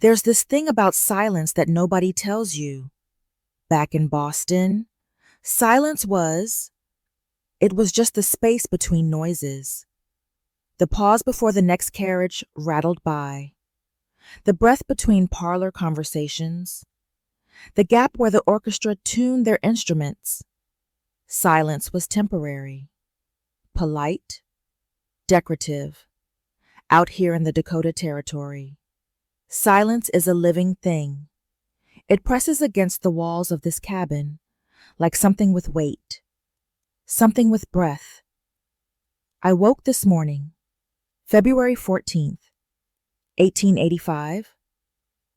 There's this thing about silence that nobody tells you. Back in Boston, silence it was just the space between noises. The pause before the next carriage rattled by. The breath between parlor conversations. The gap where the orchestra tuned their instruments. Silence was temporary, polite, decorative. Out here in the Dakota Territory, silence is a living thing. It presses against the walls of this cabin like something with weight, something with breath. I woke this morning, February 14th, 1885,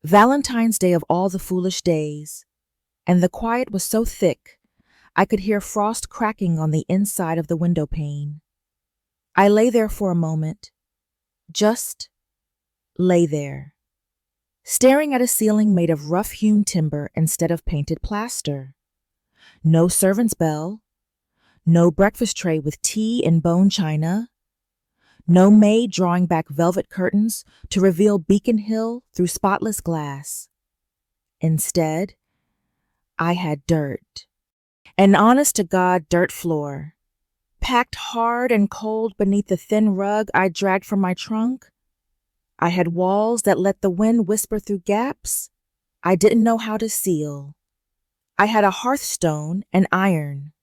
Valentine's Day of all the foolish days, and the quiet was so thick I could hear frost cracking on the inside of the window pane. I lay there for a moment, just lay there, staring at a ceiling made of rough-hewn timber instead of painted plaster. No servant's bell, no breakfast tray with tea in bone china, no maid drawing back velvet curtains to reveal Beacon Hill through spotless glass. Instead, I had dirt, an honest-to-God dirt floor, packed hard and cold beneath the thin rug I dragged from my trunk. I had walls that let the wind whisper through gaps I didn't know how to seal. I had a hearthstone and iron,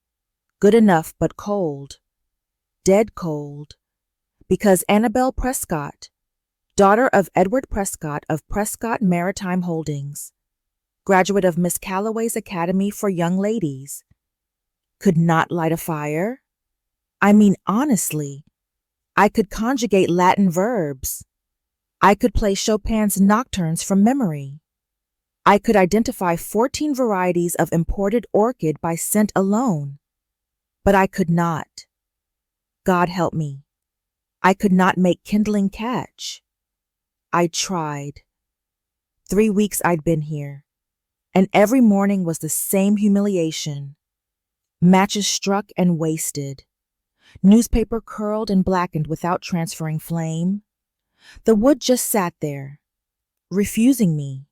good enough but cold, dead cold, because Annabelle Prescott, daughter of Edward Prescott of Prescott Maritime Holdings, graduate of Miss Calloway's Academy for Young Ladies, could not light a fire. I mean, honestly, I could conjugate Latin verbs. I could play Chopin's nocturnes from memory. I could identify 14 varieties of imported orchid by scent alone. But I could not. God help me. I could not make kindling catch. I tried. 3 weeks I'd been here, and every morning was the same humiliation. Matches struck and wasted. Newspaper curled and blackened without transferring flame. The wood just sat there, refusing me.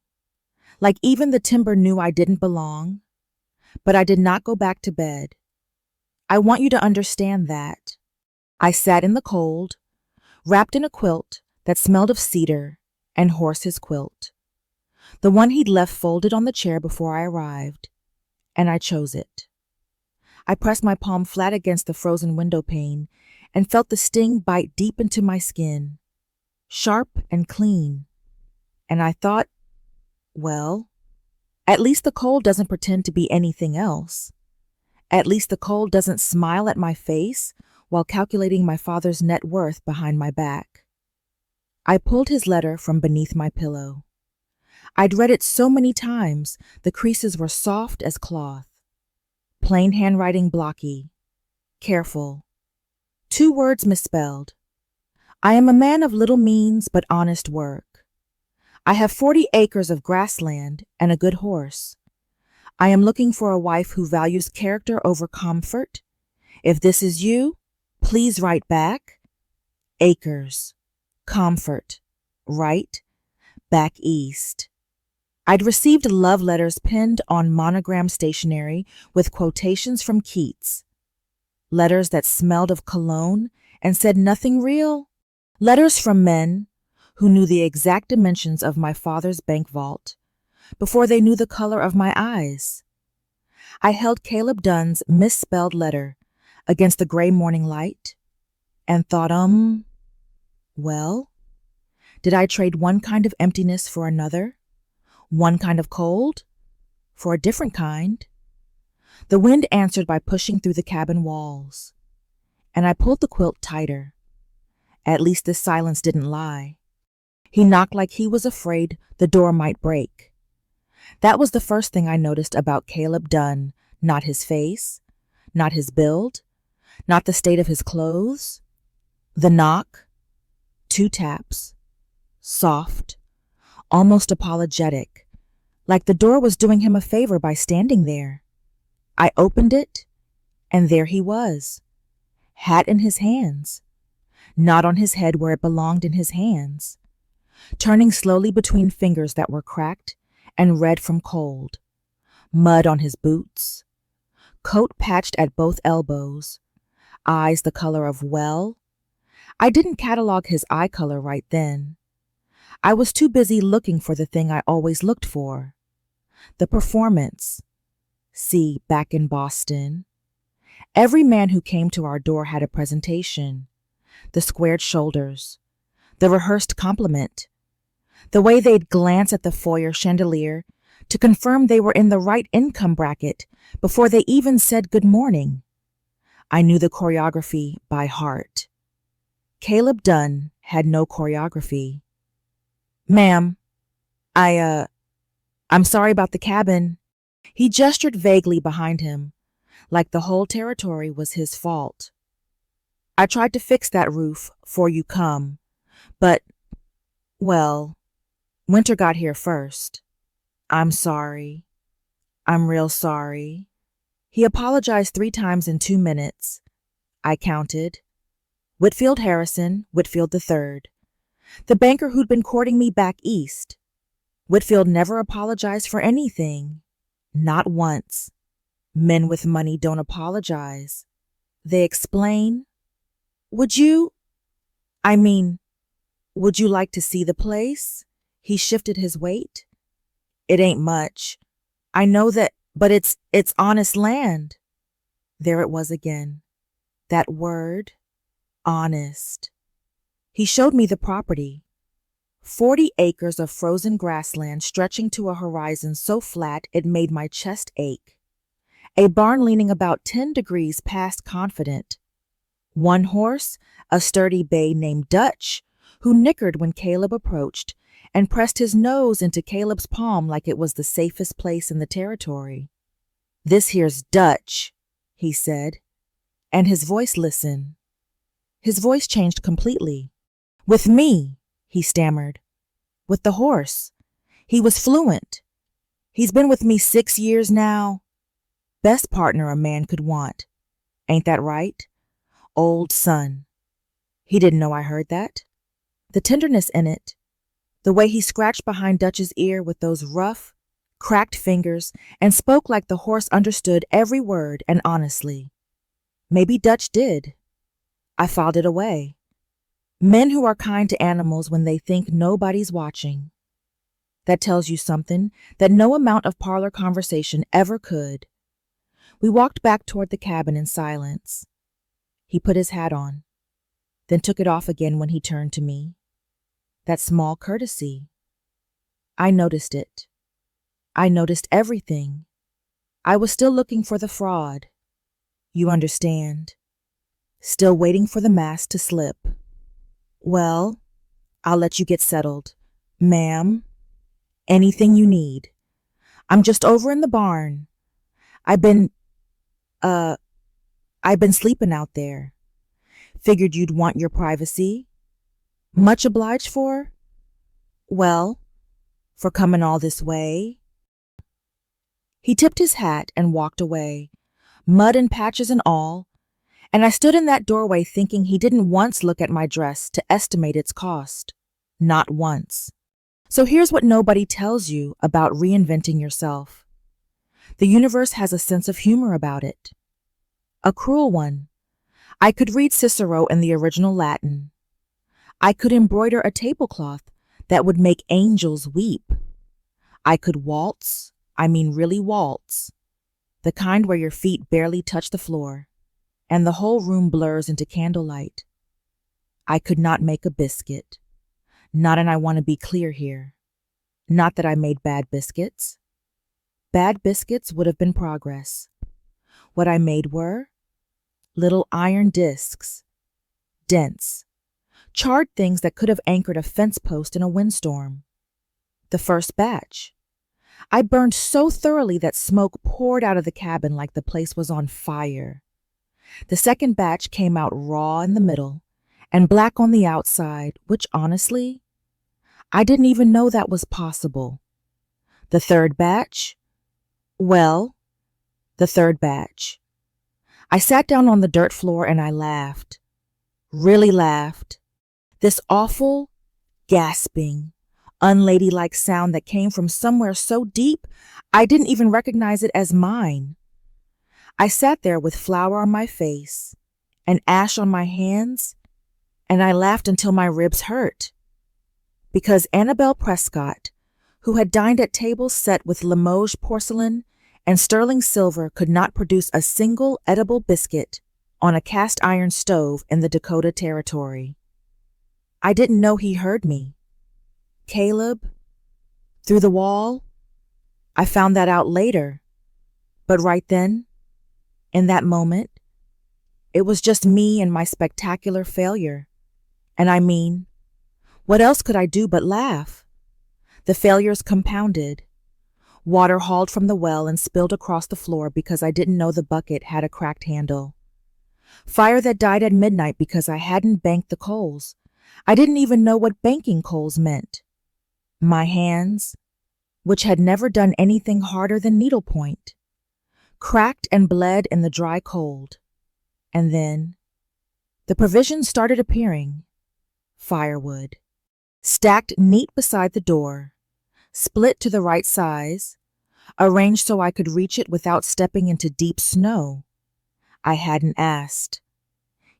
Like even the timber knew I didn't belong. But I did not go back to bed. I want you to understand that. I sat in the cold, wrapped in a quilt that smelled of cedar and horse's quilt, the one he'd left folded on the chair before I arrived, and I chose it. I pressed my palm flat against the frozen window pane and felt the sting bite deep into my skin, sharp and clean. And I thought, well, at least the cold doesn't pretend to be anything else. At least the cold doesn't smile at my face while calculating my father's net worth behind my back. I pulled his letter from beneath my pillow. I'd read it so many times, the creases were soft as cloth. Plain handwriting blocky. Careful. 2 words misspelled. I am a man of little means but honest work. I have 40 acres of grassland and a good horse. I am looking for a wife who values character over comfort. If this is you, please write back. Acres. Comfort. Right. Back east. I'd received love letters pinned on monogram stationery with quotations from Keats. Letters that smelled of cologne and said nothing real. Letters from men who knew the exact dimensions of my father's bank vault before they knew the color of my eyes. I held Caleb Dunne's misspelled letter against the gray morning light and thought, well, did I trade one kind of emptiness for another? One kind of cold for a different kind? The wind answered by pushing through the cabin walls, and I pulled the quilt tighter. At least this silence didn't lie. He knocked like he was afraid the door might break. That was the first thing I noticed about Caleb Dunne, not his face, not his build, not the state of his clothes. The knock, 2 taps, soft, almost apologetic, like the door was doing him a favor by standing there. I opened it, and there he was, hat in his hands, not on his head where it belonged in his hands, turning slowly between fingers that were cracked and red from cold, mud on his boots, coat patched at both elbows, eyes the color of I didn't catalog his eye color right then. I was too busy looking for the thing I always looked for. The performance. See, back in Boston. Every man who came to our door had a presentation. The squared shoulders. The rehearsed compliment. The way they'd glance at the foyer chandelier to confirm they were in the right income bracket before they even said good morning. I knew the choreography by heart. Caleb Dunne had no choreography. Ma'am, I'm sorry about the cabin. He gestured vaguely behind him, like the whole territory was his fault. I tried to fix that roof 'fore you come, but, well, winter got here first. I'm sorry. I'm real sorry. He apologized 3 times in 2 minutes. I counted. Whitfield Harrison, Whitfield III. The banker who'd been courting me back east. Whitfield never apologized for anything. Not once. Men with money don't apologize. They explain. Would you like to see the place? He shifted his weight. It ain't much. I know that, but it's honest land. There it was again. That word, honest. He showed me the property. 40 acres of frozen grassland stretching to a horizon so flat it made my chest ache. A barn leaning about 10 degrees past confident. 1 horse, a sturdy bay named Dutch, who nickered when Caleb approached and pressed his nose into Caleb's palm like it was the safest place in the territory. This here's Dutch, he said, and his voice listened. His voice changed completely. With me, he stammered. With the horse. He was fluent. He's been with me 6 years now. Best partner a man could want. Ain't that right? Old son. He didn't know I heard that. The tenderness in it, the way he scratched behind Dutch's ear with those rough, cracked fingers and spoke like the horse understood every word and honestly. Maybe Dutch did. I filed it away. Men who are kind to animals when they think nobody's watching. That tells you something that no amount of parlor conversation ever could. We walked back toward the cabin in silence. He put his hat on, then took it off again when he turned to me. That small courtesy. I noticed it. I noticed everything. I was still looking for the fraud. You understand. Still waiting for the mask to slip. Well, I'll let you get settled. Ma'am, anything you need. I'm just over in the barn. I've been sleeping out there. Figured you'd want your privacy. Much obliged for? Well, for coming all this way. He tipped his hat and walked away, mud and patches and all, and I stood in that doorway thinking he didn't once look at my dress to estimate its cost. Not once. So here's what nobody tells you about reinventing yourself. The universe has a sense of humor about it. A cruel one. I could read Cicero in the original Latin. I could embroider a tablecloth that would make angels weep. I could waltz, really waltz, the kind where your feet barely touch the floor, and the whole room blurs into candlelight. I could not make a biscuit. Not, and I want to be clear here. Not that I made bad biscuits. Bad biscuits would have been progress. What I made were little iron discs, dense, charred things that could have anchored a fence post in a windstorm. The first batch. I burned so thoroughly that smoke poured out of the cabin like the place was on fire. The second batch came out raw in the middle and black on the outside, which honestly, I didn't even know that was possible. The third batch? Well, the third batch. I sat down on the dirt floor and I laughed. Really laughed. This awful, gasping, unladylike sound that came from somewhere so deep I didn't even recognize it as mine. I sat there with flour on my face and ash on my hands, and I laughed until my ribs hurt. Because Annabelle Prescott, who had dined at tables set with Limoges porcelain and sterling silver, could not produce a single edible biscuit on a cast iron stove in the Dakota Territory. I didn't know he heard me. Caleb? Through the wall? I found that out later. But right then, in that moment, it was just me and my spectacular failure. And I mean, what else could I do but laugh? The failures compounded. Water hauled from the well and spilled across the floor because I didn't know the bucket had a cracked handle. Fire that died at midnight because I hadn't banked the coals. I didn't even know what banking coals meant. My hands, which had never done anything harder than needlepoint, cracked and bled in the dry cold. And then the provisions started appearing. Firewood, stacked neat beside the door, split to the right size, arranged so I could reach it without stepping into deep snow. I hadn't asked.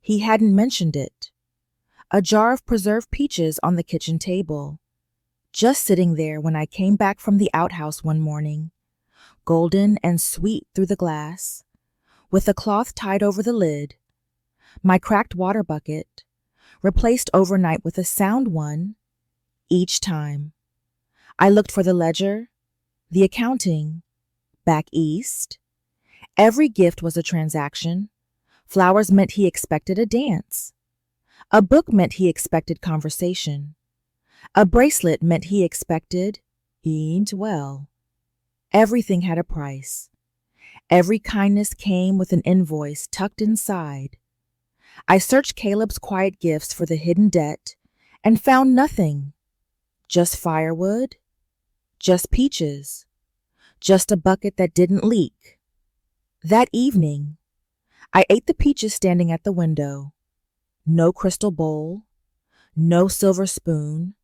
He hadn't mentioned it. A jar of preserved peaches on the kitchen table, just sitting there when I came back from the outhouse one morning, golden and sweet through the glass, with a cloth tied over the lid, my cracked water bucket, replaced overnight with a sound one each time. I looked for the ledger, the accounting, back east. Every gift was a transaction. Flowers meant he expected a dance. A book meant he expected conversation. A bracelet meant he expected eat well. Everything had a price. Every kindness came with an invoice tucked inside. I searched Caleb's quiet gifts for the hidden debt and found nothing. Just firewood, just peaches, just a bucket that didn't leak. That evening, I ate the peaches standing at the window. No crystal bowl, no silver spoon,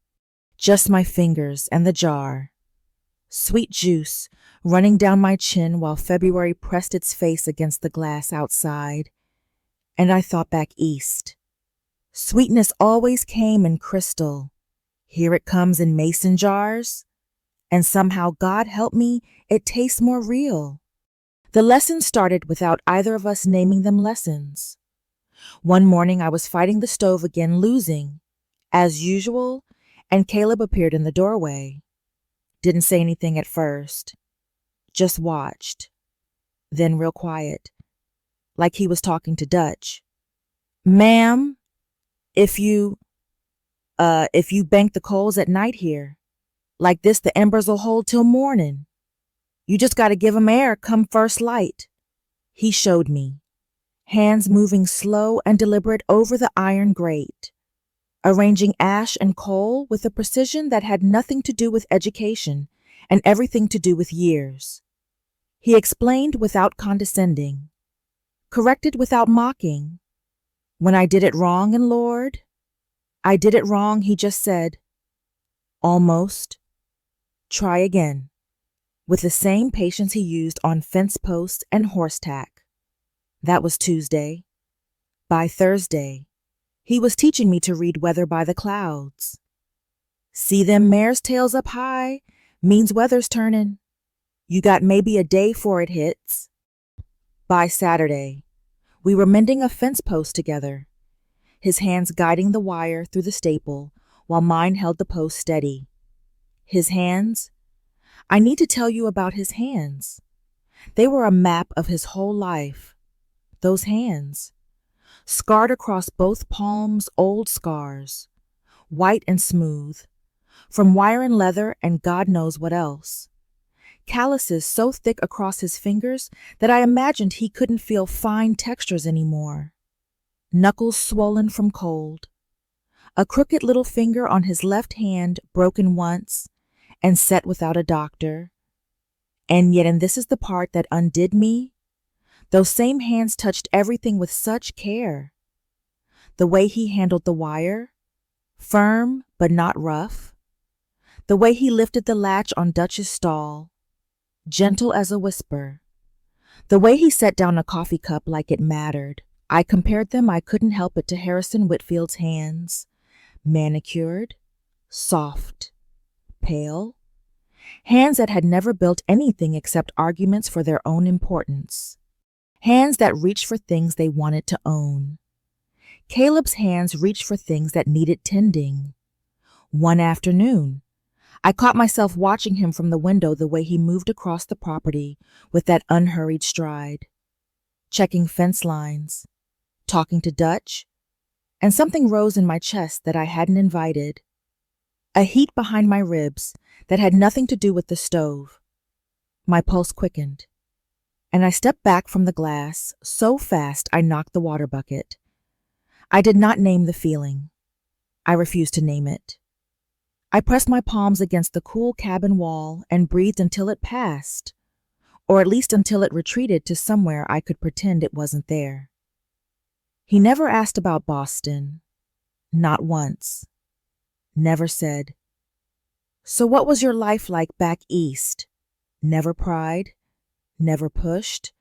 just my fingers and the jar. Sweet juice running down my chin while February pressed its face against the glass outside. And I thought back east. Sweetness always came in crystal. Here it comes in mason jars. And somehow, God help me, it tastes more real. The lessons started without either of us naming them lessons. One morning I was fighting the stove again, losing, as usual, and Caleb appeared in the doorway. Didn't say anything at first. Just watched. Then real quiet, like he was talking to Dutch. Ma'am, if you bank the coals at night here, like this the embers'll hold till morning. You just gotta give 'em air come first light. He showed me, hands moving slow and deliberate over the iron grate, arranging ash and coal with a precision that had nothing to do with education and everything to do with years. He explained without condescending, corrected without mocking. When I did it wrong, and Lord, I did it wrong, he just said, almost, try again, with the same patience he used on fence posts and horse tack. That was Tuesday. By Thursday, he was teaching me to read weather by the clouds. See them mare's tails up high, means weather's turning. You got maybe a day 'fore it hits. By Saturday, we were mending a fence post together, his hands guiding the wire through the staple while mine held the post steady. His hands? I need to tell you about his hands. They were a map of his whole life. Those hands, scarred across both palms, old scars, white and smooth, from wire and leather and God knows what else. Calluses so thick across his fingers that I imagined he couldn't feel fine textures anymore. Knuckles swollen from cold. A crooked little finger on his left hand broken once and set without a doctor. And yet, and this is the part that undid me, those same hands touched everything with such care. The way he handled the wire, firm but not rough. The way he lifted the latch on Dutch's stall, gentle as a whisper. The way he set down a coffee cup like it mattered. I compared them, I couldn't help it, to Harrison Whitfield's hands. Manicured, soft, pale. Hands that had never built anything except arguments for their own importance. Hands that reached for things they wanted to own. Caleb's hands reached for things that needed tending. One afternoon, I caught myself watching him from the window, the way he moved across the property with that unhurried stride, checking fence lines, talking to Dutch, and something rose in my chest that I hadn't invited. A heat behind my ribs that had nothing to do with the stove. My pulse quickened, and I stepped back from the glass so fast I knocked the water bucket. I did not name the feeling. I refused to name it. I pressed my palms against the cool cabin wall and breathed until it passed, or at least until it retreated to somewhere I could pretend it wasn't there. He never asked about Boston. Not once. Never said, "So what was your life like back east?" Never pried, never pushed.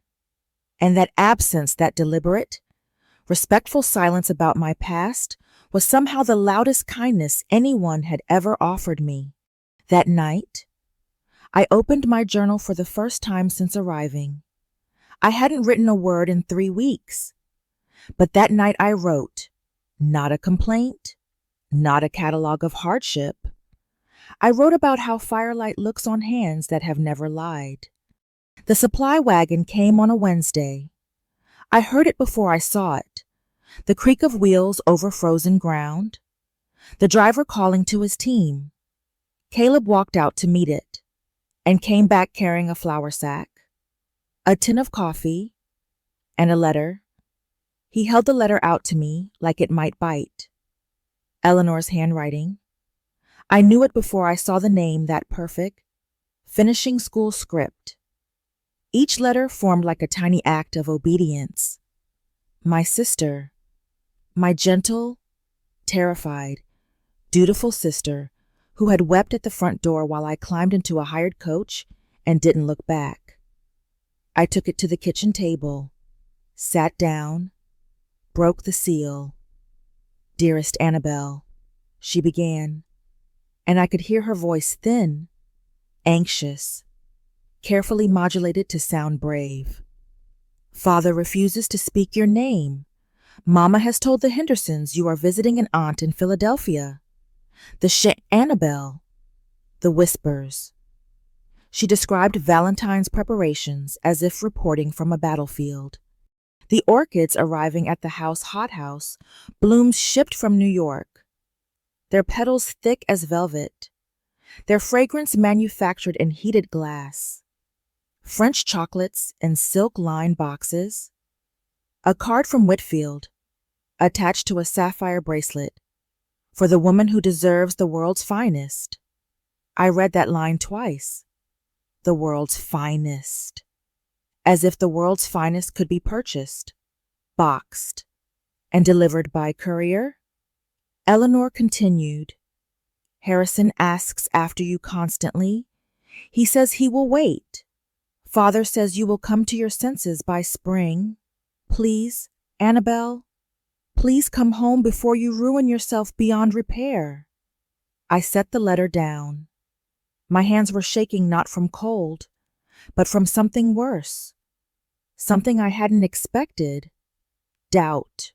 And that absence, that deliberate, respectful silence about my past was somehow the loudest kindness anyone had ever offered me. That night, I opened my journal for the first time since arriving. I hadn't written a word in 3 weeks. But that night I wrote, not a complaint, not a catalog of hardship. I wrote about how firelight looks on hands that have never lied. The supply wagon came on a Wednesday. I heard it before I saw it. The creak of wheels over frozen ground. The driver calling to his team. Caleb walked out to meet it and came back carrying a flour sack, a tin of coffee, and a letter. He held the letter out to me like it might bite. Eleanor's handwriting. I knew it before I saw the name, that perfect, finishing school script. Each letter formed like a tiny act of obedience. My sister, my gentle, terrified, dutiful sister, who had wept at the front door while I climbed into a hired coach and didn't look back. I took it to the kitchen table, sat down, broke the seal. "Dearest Annabelle," she began, and I could hear her voice thin, anxious, carefully modulated to sound brave. "Father refuses to speak your name. Mama has told the Hendersons you are visiting an aunt in Philadelphia. Annabelle." The whispers. She described Valentine's preparations as if reporting from a battlefield. The orchids arriving at the hothouse, blooms shipped from New York, their petals thick as velvet, their fragrance manufactured in heated glass, French chocolates in silk-lined boxes, a card from Whitfield, attached to a sapphire bracelet, "For the woman who deserves the world's finest." I read that line twice. The world's finest. As if the world's finest could be purchased, boxed, and delivered by courier. Eleanor continued, "Harrison asks after you constantly. He says he will wait. Father says you will come to your senses by spring. Please, Annabelle, please come home before you ruin yourself beyond repair." I set the letter down. My hands were shaking not from cold, but from something worse. Something I hadn't expected. Doubt.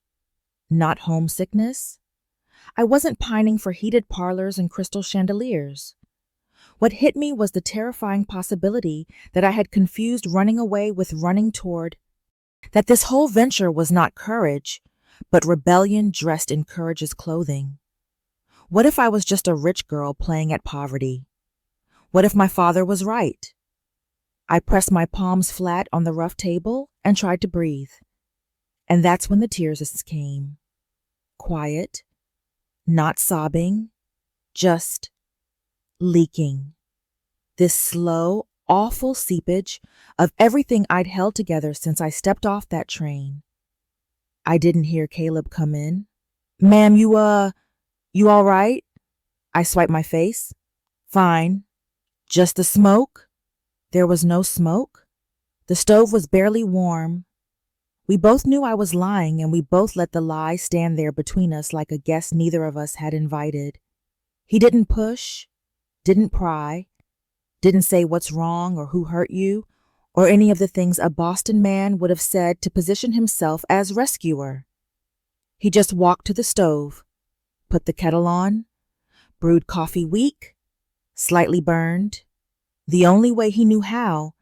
Not homesickness. I wasn't pining for heated parlors and crystal chandeliers. What hit me was the terrifying possibility that I had confused running away with running toward, that this whole venture was not courage, but rebellion dressed in courage's clothing. What if I was just a rich girl playing at poverty? What if my father was right? I pressed my palms flat on the rough table and tried to breathe. And that's when the tears came. Quiet, not sobbing, just leaking. This slow, awful seepage of everything I'd held together since I stepped off that train. I didn't hear Caleb come in. "Ma'am, you all right?" I swiped my face. Fine. Just the smoke? There was no smoke. The stove was barely warm. We both knew I was lying, and we both let the lie stand there between us like a guest neither of us had invited. He didn't push, didn't pry, didn't say what's wrong or who hurt you, or any of the things a Boston man would have said to position himself as rescuer. He just walked to the stove, put the kettle on, brewed coffee weak, slightly burned, the only way he knew how,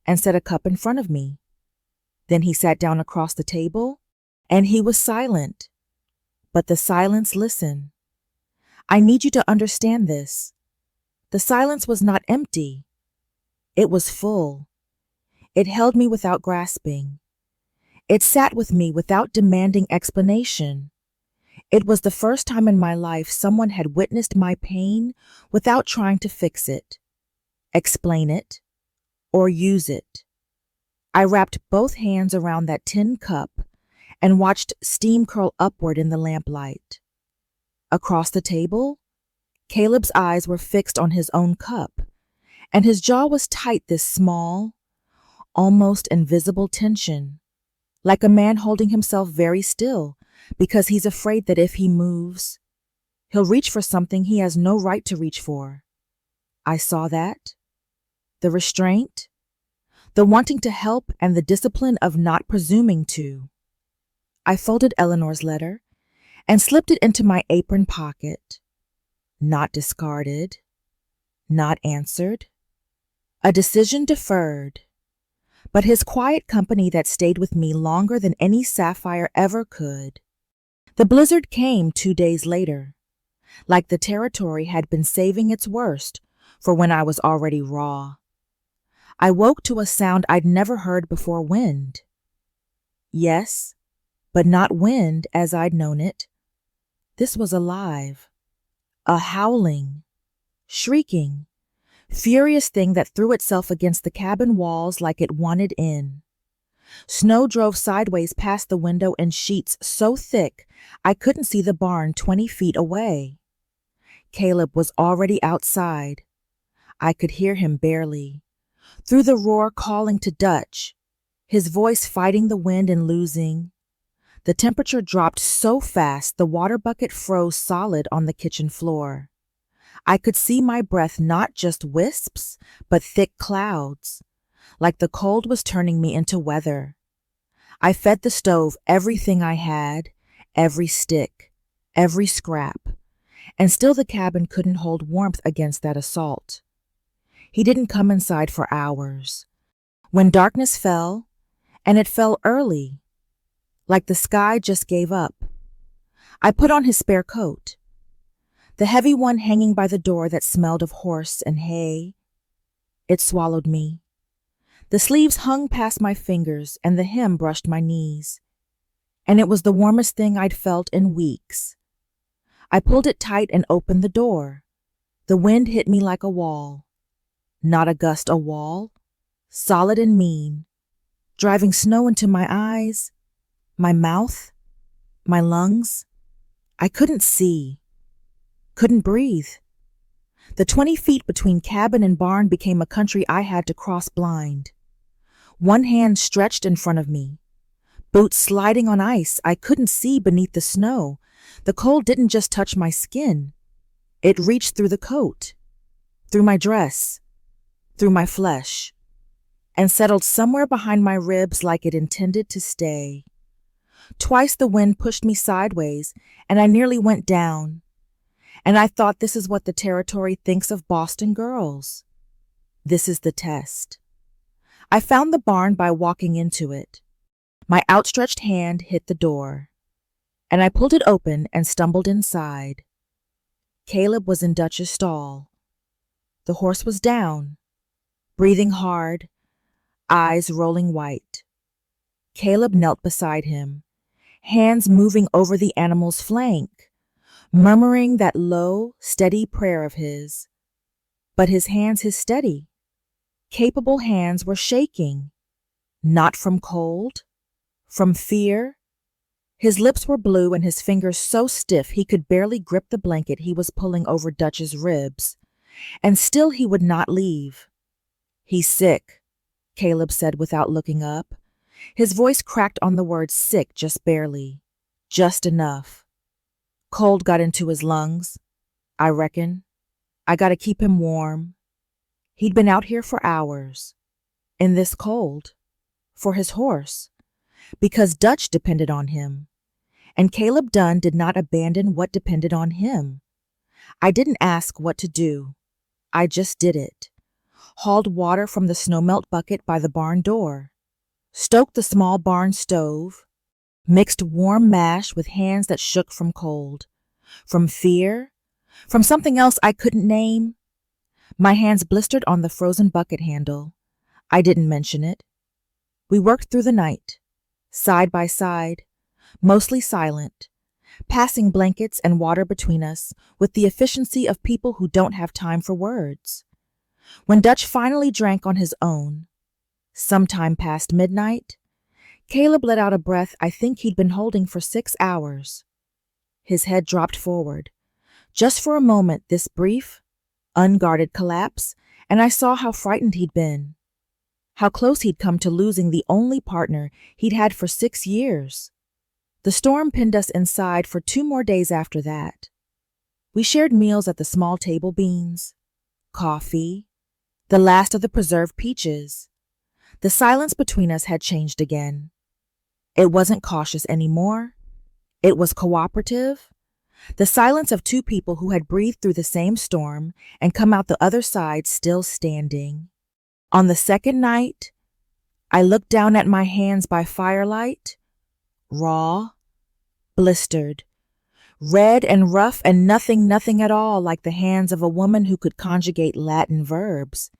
and set a cup in front of me. Then he sat down across the table, and he was silent. But the silence listened. I need you to understand this. The silence was not empty. It was full. It held me without grasping. It sat with me without demanding explanation. It was the first time in my life someone had witnessed my pain without trying to fix it, explain it, or use it. I wrapped both hands around that tin cup and watched steam curl upward in the lamplight. Across the table, Caleb's eyes were fixed on his own cup, and his jaw was tight, this small, almost invisible tension, like a man holding himself very still because he's afraid that if he moves, he'll reach for something he has no right to reach for. I saw that. The restraint, the wanting to help, and the discipline of not presuming to. I folded Eleanor's letter and slipped it into my apron pocket. Not discarded, not answered. A decision deferred. But his quiet company that stayed with me longer than any sapphire ever could. The blizzard came 2 days later, like the territory had been saving its worst for when I was already raw. I woke to a sound I'd never heard before: wind. Yes, but not wind as I'd known it. This was alive. A howling, shrieking, furious thing that threw itself against the cabin walls like it wanted in. Snow drove sideways past the window in sheets so thick I couldn't see the barn 20 feet away. Caleb was already outside. I could hear him barely. Through the roar calling to Dutch, his voice fighting the wind and losing. The temperature dropped so fast the water bucket froze solid on the kitchen floor. I could see my breath not just wisps, but thick clouds, like the cold was turning me into weather. I fed the stove everything I had, every stick, every scrap, and still the cabin couldn't hold warmth against that assault. He didn't come inside for hours. When darkness fell, and it fell early, like the sky just gave up, I put on his spare coat, the heavy one hanging by the door that smelled of horse and hay. It swallowed me. The sleeves hung past my fingers and the hem brushed my knees, and it was the warmest thing I'd felt in weeks. I pulled it tight and opened the door. The wind hit me like a wall. Not a gust, a wall, solid and mean, driving snow into my eyes, my mouth, my lungs. I couldn't see, couldn't breathe. The 20 feet between cabin and barn became a country I had to cross blind. One hand stretched in front of me, boots sliding on ice. I couldn't see beneath the snow. The cold didn't just touch my skin. It reached through the coat, through my dress, through my flesh, and settled somewhere behind my ribs like it intended to stay. Twice the wind pushed me sideways, and I nearly went down. And I thought, this is what the territory thinks of Boston girls. This is the test. I found the barn by walking into it. My outstretched hand hit the door, and I pulled it open and stumbled inside. Caleb was in Dutch's stall. The horse was down, breathing hard, eyes rolling white. Caleb knelt beside him, hands moving over the animal's flank, murmuring that low, steady prayer of his. But his hands, his steady, capable hands, were shaking, not from cold, from fear. His lips were blue and his fingers so stiff he could barely grip the blanket he was pulling over Dutch's ribs. And still he would not leave. "He's sick," Caleb said without looking up. His voice cracked on the word sick just barely. Just enough. "Cold got into his lungs, I reckon. I gotta keep him warm." He'd been out here for hours. In this cold. For his horse. Because Dutch depended on him. And Caleb Dunne did not abandon what depended on him. I didn't ask what to do. I just did it. Hauled water from the snowmelt bucket by the barn door. Stoked the small barn stove. Mixed warm mash with hands that shook from cold. From fear. From something else I couldn't name. My hands blistered on the frozen bucket handle. I didn't mention it. We worked through the night. Side by side. Mostly silent. Passing blankets and water between us with the efficiency of people who don't have time for words. When Dutch finally drank on his own, sometime past midnight, Caleb let out a breath I think he'd been holding for 6 hours. His head dropped forward. Just for a moment, this brief, unguarded collapse, and I saw how frightened he'd been. How close he'd come to losing the only partner he'd had for 6 years. The storm pinned us inside for 2 more days after that. We shared meals at the small table beans, coffee, the last of the preserved peaches. The silence between us had changed again. It wasn't cautious anymore. It was cooperative. The silence of 2 people who had breathed through the same storm and come out the other side still standing. On the second night, I looked down at my hands by firelight, raw, blistered, red and rough and nothing at all like the hands of a woman who could conjugate Latin verbs.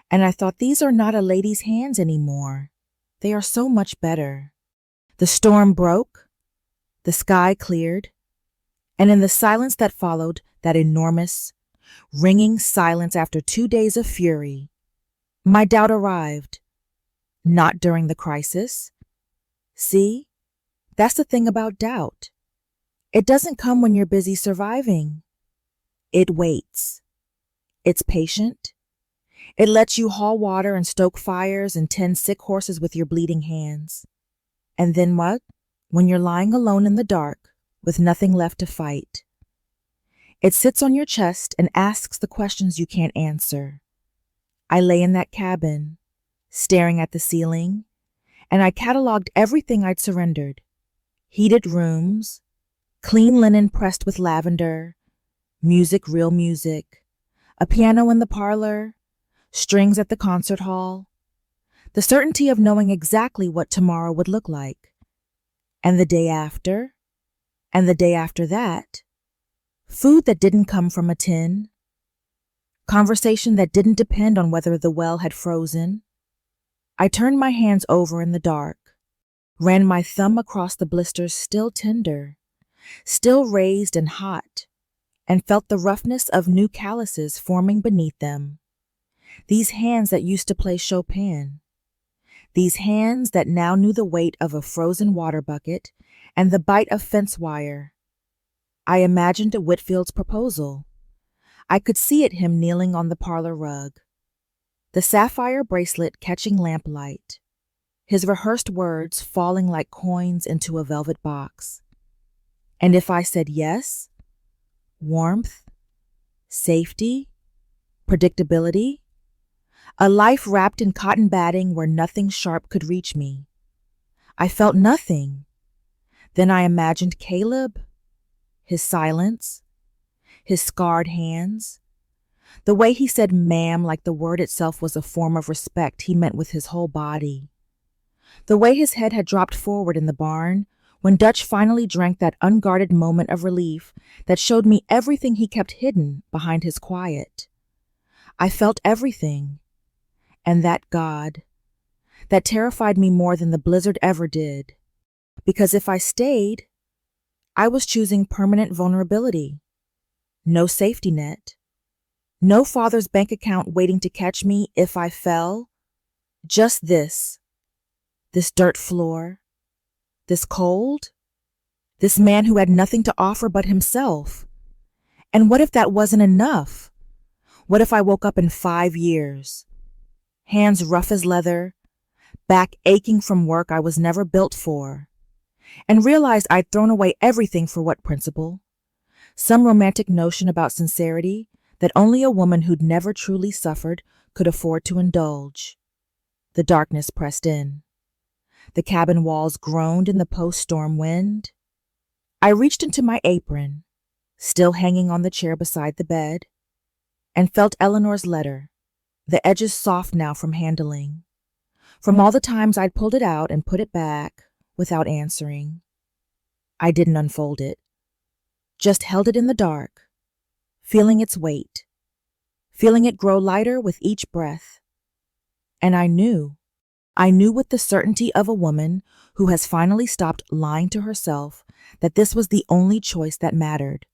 And I thought, these are not a lady's hands anymore. They are so much better. The storm broke. The sky cleared. And in the silence that followed, that enormous, ringing silence after 2 days of fury, my doubt arrived. Not during the crisis. See? That's the thing about doubt. It doesn't come when you're busy surviving. It waits. It's patient. It lets you haul water and stoke fires and tend sick horses with your bleeding hands. And then what? When you're lying alone in the dark, with nothing left to fight. It sits on your chest and asks the questions you can't answer. I lay in that cabin, staring at the ceiling, and I cataloged everything I'd surrendered. Heated rooms, clean linen pressed with lavender, music, real music, a piano in the parlor, strings at the concert hall, the certainty of knowing exactly what tomorrow would look like, and the day after, and the day after that, food that didn't come from a tin, conversation that didn't depend on whether the well had frozen. I turned my hands over in the dark, ran my thumb across the blisters still tender, still raised and hot, and felt the roughness of new calluses forming beneath them. These hands that used to play Chopin. These hands that now knew the weight of a frozen water bucket and the bite of fence wire. I imagined a Whitfield's proposal. I could see it, him kneeling on the parlor rug, the sapphire bracelet catching lamplight, his rehearsed words falling like coins into a velvet box. And if I said yes, warmth, safety, predictability, a life wrapped in cotton batting where nothing sharp could reach me. I felt nothing. Then I imagined Caleb, his silence, his scarred hands, the way he said ma'am like the word itself was a form of respect he meant with his whole body, the way his head had dropped forward in the barn when Dutch finally drank that unguarded moment of relief that showed me everything he kept hidden behind his quiet. I felt everything, and that God, that terrified me more than the blizzard ever did, because if I stayed, I was choosing permanent vulnerability. No safety net. No father's bank account waiting to catch me if I fell. Just this dirt floor, this cold, This man who had nothing to offer but himself. And what if that wasn't enough? What if I woke up in 5 years? Hands rough as leather, back aching from work I was never built for, and realized I'd thrown away everything for what principle? Some romantic notion about sincerity that only a woman who'd never truly suffered could afford to indulge. The darkness pressed in. The cabin walls groaned in the post-storm wind. I reached into my apron, still hanging on the chair beside the bed, and felt Eleanor's letter, the edges soft now from handling. From all the times I'd pulled it out and put it back without answering. I didn't unfold it, just held it in the dark, feeling its weight, feeling it grow lighter with each breath. And I knew with the certainty of a woman who has finally stopped lying to herself that this was the only choice that mattered.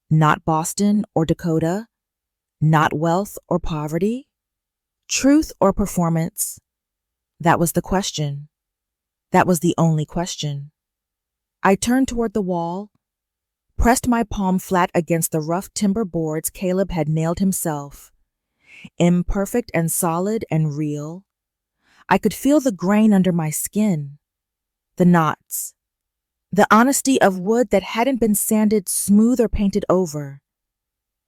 Not Boston or Dakota, not wealth or poverty, truth or performance. That was the question. That was the only question. I turned toward the wall, pressed my palm flat against the rough timber boards Caleb had nailed himself. Imperfect and solid and real. I could feel the grain under my skin, the knots, the honesty of wood that hadn't been sanded smooth or painted over.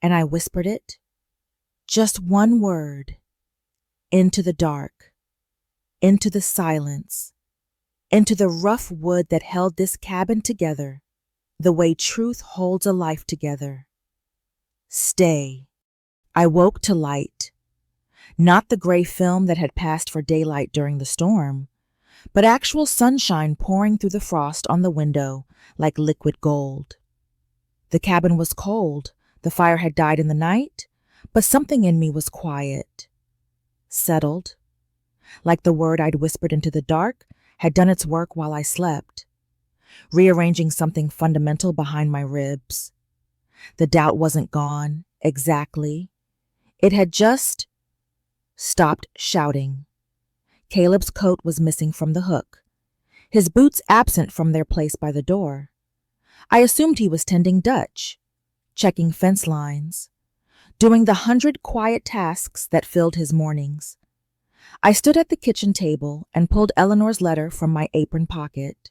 And I whispered it, just one word, into the dark, into the silence, into the rough wood that held this cabin together, the way truth holds a life together. Stay. I woke to light. Not the gray film that had passed for daylight during the storm, but actual sunshine pouring through the frost on the window like liquid gold. The cabin was cold. The fire had died in the night, but something in me was quiet, settled, like the word I'd whispered into the dark had done its work while I slept, rearranging something fundamental behind my ribs. The doubt wasn't gone, exactly. It had just stopped shouting. Caleb's coat was missing from the hook, his boots absent from their place by the door. I assumed he was tending Dutch, checking fence lines, doing the 100 quiet tasks that filled his mornings. I stood at the kitchen table and pulled Eleanor's letter from my apron pocket.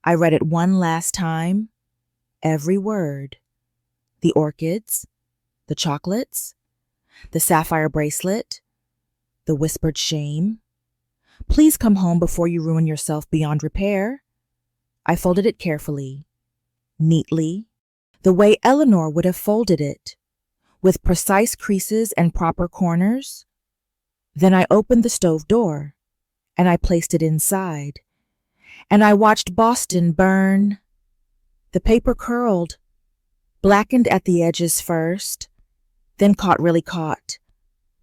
I read it one last time, every word. The orchids, the chocolates, the sapphire bracelet, the whispered shame. Please come home before you ruin yourself beyond repair. I folded it carefully, neatly, the way Eleanor would have folded it, with precise creases and proper corners. Then I opened the stove door, and I placed it inside, and I watched Boston burn. The paper curled, blackened at the edges first, then really caught,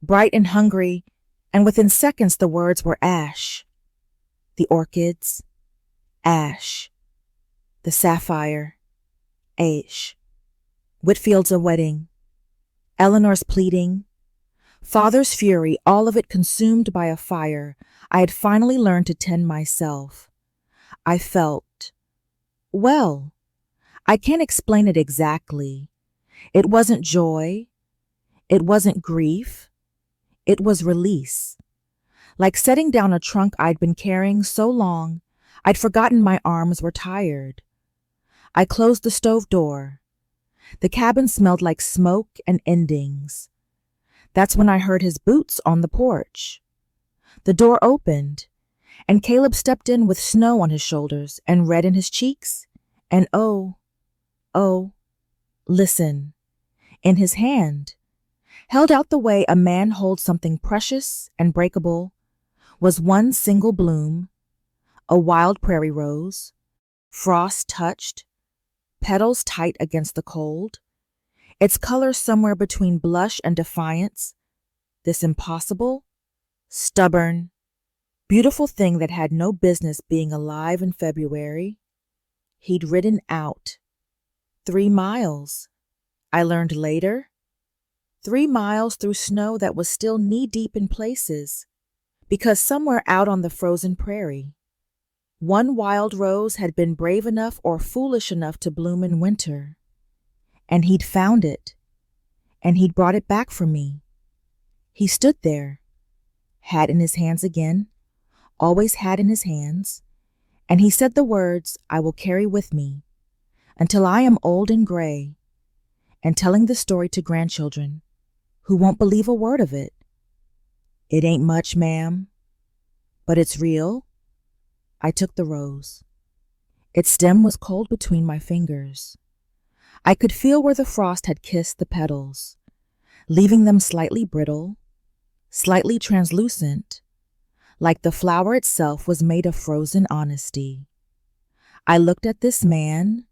bright and hungry, and within seconds the words were ash. The orchids, ash. The sapphire, ash. Whitfield's a wedding. Eleanor's pleading. Father's fury, all of it consumed by a fire I had finally learned to tend myself. I felt, well, I can't explain it exactly. It wasn't joy. It wasn't grief. It was release. Like setting down a trunk I'd been carrying so long, I'd forgotten my arms were tired. I closed the stove door. The cabin smelled like smoke and endings. That's when I heard his boots on the porch. The door opened, and Caleb stepped in with snow on his shoulders and red in his cheeks, and oh, listen, in his hand, held out the way a man holds something precious and breakable, was one single bloom, a wild prairie rose, frost-touched, petals tight against the cold, its color somewhere between blush and defiance, this impossible, stubborn, beautiful thing that had no business being alive in February. He'd ridden out. 3 miles, I learned later. 3 miles through snow that was still knee-deep in places, because somewhere out on the frozen prairie, One wild rose had been brave enough or foolish enough to bloom in winter, and he'd found it, and he'd brought it back for me. He stood there, hat in his hands again, always hat in his hands, and he said the words I will carry with me until I am old and gray, and telling the story to grandchildren who won't believe a word of it. It ain't much, ma'am, but it's real. I took the rose. Its stem was cold between my fingers. I could feel where the frost had kissed the petals, leaving them slightly brittle, slightly translucent, like the flower itself was made of frozen honesty. I looked at this man,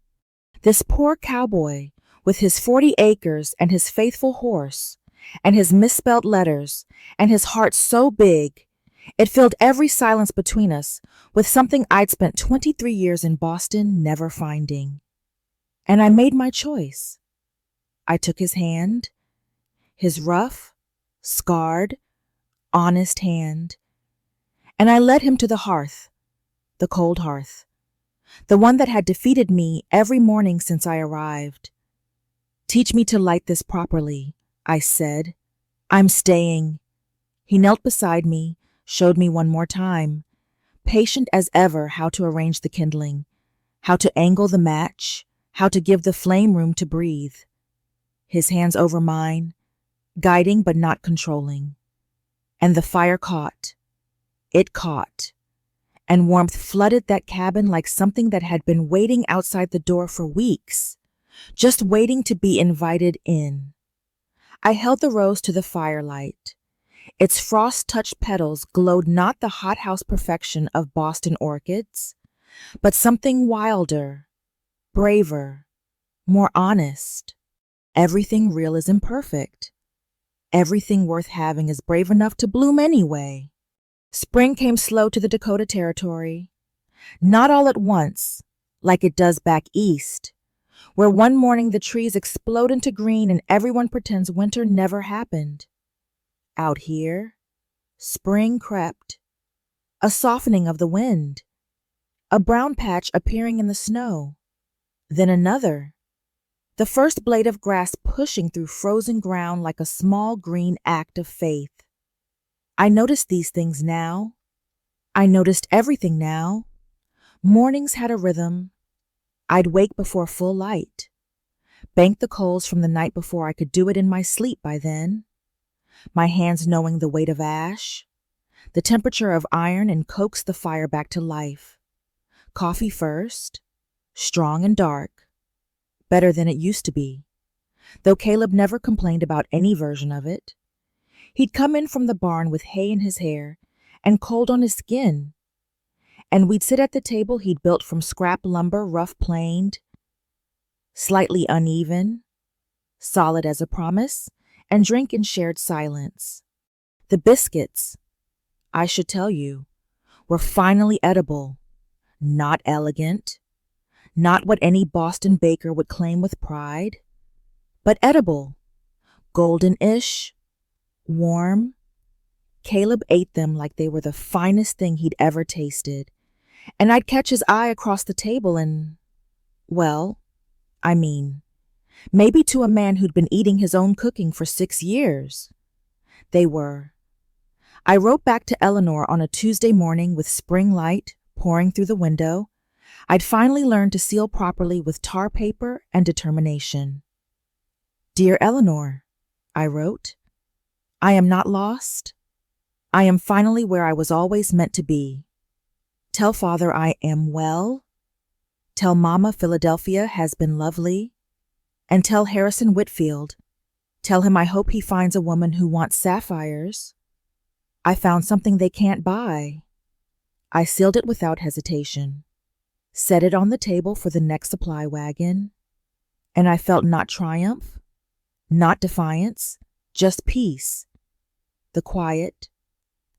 this poor cowboy with his 40 acres and his faithful horse and his misspelled letters and his heart so big it filled every silence between us with something I'd spent 23 years in Boston never finding. And I made my choice. I took his hand, his rough, scarred, honest hand, and I led him to the hearth, the cold hearth, the one that had defeated me every morning since I arrived. Teach me to light this properly, I said. I'm staying. He knelt beside me, showed me one more time, patient as ever, how to arrange the kindling, how to angle the match, how to give the flame room to breathe. His hands over mine, guiding but not controlling. And the fire caught. It caught. And warmth flooded that cabin like something that had been waiting outside the door for weeks, just waiting to be invited in. I held the rose to the firelight. Its frost-touched petals glowed not the hothouse perfection of Boston orchids, but something wilder, braver, more honest. Everything real is imperfect. Everything worth having is brave enough to bloom anyway. Spring came slow to the Dakota Territory, not all at once, like it does back east, where one morning the trees explode into green and everyone pretends winter never happened. Out here, spring crept, a softening of the wind, a brown patch appearing in the snow, then another, the first blade of grass pushing through frozen ground like a small green act of faith. I noticed these things now. I noticed everything now. Mornings had a rhythm. I'd wake before full light, bank the coals from the night before I could do it in my sleep by then, my hands knowing the weight of ash, the temperature of iron, and coax the fire back to life. Coffee first, strong and dark, better than it used to be, though Caleb never complained about any version of it. He'd come in from the barn with hay in his hair and cold on his skin, and we'd sit at the table he'd built from scrap lumber, rough-planed, slightly uneven, solid as a promise, and drink in shared silence. The biscuits, I should tell you, were finally edible, not elegant, not what any Boston baker would claim with pride, but edible, golden-ish, warm. Caleb ate them like they were the finest thing he'd ever tasted, and I'd catch his eye across the table and, well, I mean, maybe to a man who'd been eating his own cooking for 6 years. They were. I wrote back to Eleanor on a Tuesday morning with spring light pouring through the window. I'd finally learned to seal properly with tar paper and determination. Dear Eleanor, I wrote, I am not lost. I am finally where I was always meant to be. Tell Father I am well. Tell Mama Philadelphia has been lovely. And tell Harrison Whitfield. Tell him I hope he finds a woman who wants sapphires. I found something they can't buy. I sealed it without hesitation, set it on the table for the next supply wagon, and I felt not triumph, not defiance, just peace. The quiet,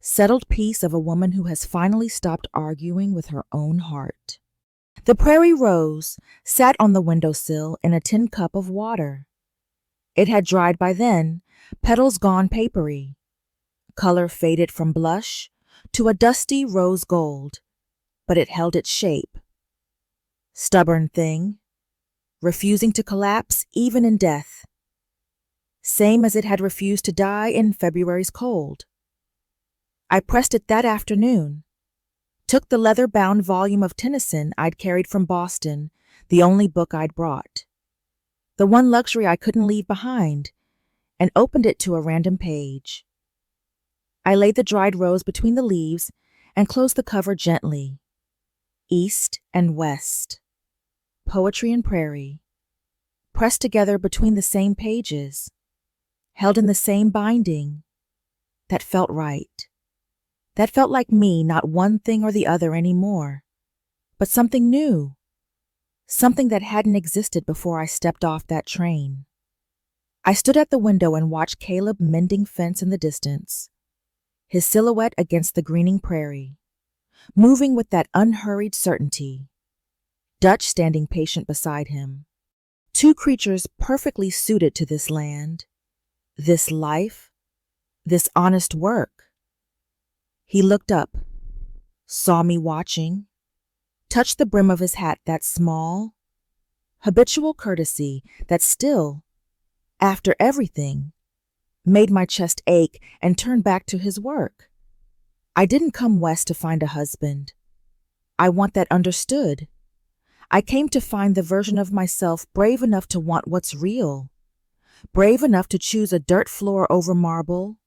settled peace of a woman who has finally stopped arguing with her own heart. The prairie rose sat on the windowsill in a tin cup of water. It had dried by then, petals gone papery, color faded from blush to a dusty rose gold. but it held its shape. Stubborn thing, refusing to collapse even in death. Same as it had refused to die in February's cold. I pressed it that afternoon, took the leather-bound volume of Tennyson I'd carried from Boston, the only book I'd brought, the one luxury I couldn't leave behind, and opened it to a random page. I laid the dried rose between the leaves and closed the cover gently. East and west, poetry and prairie, pressed together between the same pages, held in the same binding. That felt right. That felt like me, not one thing or the other anymore, but something new, something that hadn't existed before I stepped off that train. I stood at the window and watched Caleb mending fence in the distance, his silhouette against the greening prairie, moving with that unhurried certainty, Dutch standing patient beside him. Two creatures perfectly suited to this land, this life, this honest work. He looked up, saw me watching, touched the brim of his hat, that small, habitual courtesy that still, after everything, made my chest ache, and turned back to his work. I didn't come west to find a husband. I want that understood. I came to find the version of myself brave enough to want what's real, brave enough to choose a dirt floor over marble,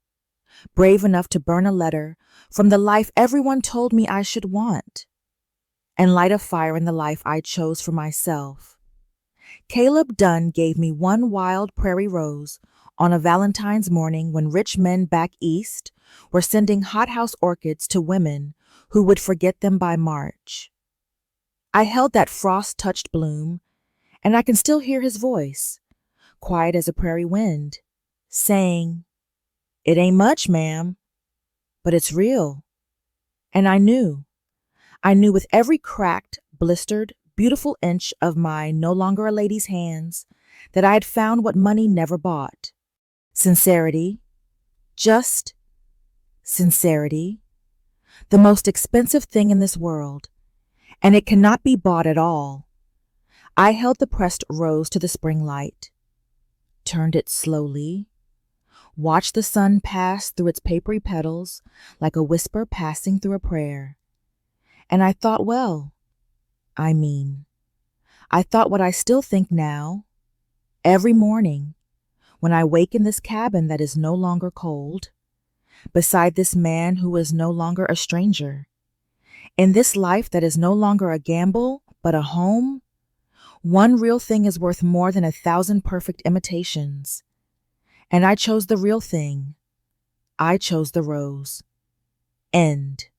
brave enough to burn a letter from the life everyone told me I should want, and light a fire in the life I chose for myself. Caleb Dunne gave me one wild prairie rose on a Valentine's morning when rich men back east were sending hothouse orchids to women who would forget them by March. I held that frost-touched bloom, and I can still hear his voice, quiet as a prairie wind, saying, "It ain't much, ma'am, but it's real." And I knew with every cracked, blistered, beautiful inch of my no longer a lady's hands that I had found what money never bought. Sincerity, just sincerity, the most expensive thing in this world, and it cannot be bought at all. I held the pressed rose to the spring light, turned it slowly, watched the sun pass through its papery petals like a whisper passing through a prayer. And I thought, I thought what I still think now, every morning, when I wake in this cabin that is no longer cold, beside this man who is no longer a stranger, in this life that is no longer a gamble, but a home, one real thing is worth more than 1,000 perfect imitations. And I chose the real thing. I chose the rose. End.